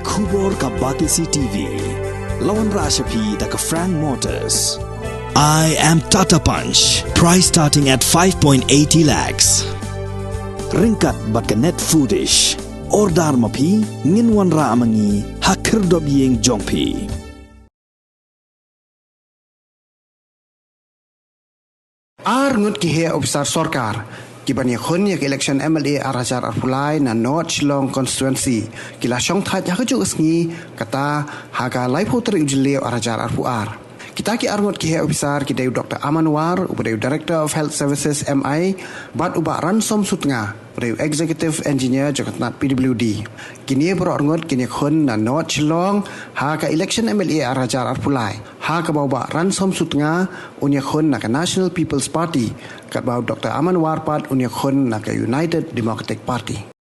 Kubor ka Batisi TV. Lawan Rashapi da ka Frank Motors. I am Tata Punch. Price starting at 5.80 lakhs. Ringkat bat ka Net Foodish. Ordar mapi nginwan ra amangi hakir dob yeng jongpi. Ngut kihe obsar sorkar kibani khon yak election MLA arajar arpulai na North Shillong constituency kila syong that yak ju usngi kata haga lai putra ujle arajar arpuar kita ki arngot kihe obsar kita Dr. Amanwar ubayu Director of Health Services MI bat uba ransom sutnga ubayu Executive Engineer Jokatnat PWD kini bro arngot kini khon na North Shillong haga election MLA arajar arpulai haga bawa ransom sutnga unya khon na National People's Party kat bau Dr. Amanwar pat unya khon na United Democratic Party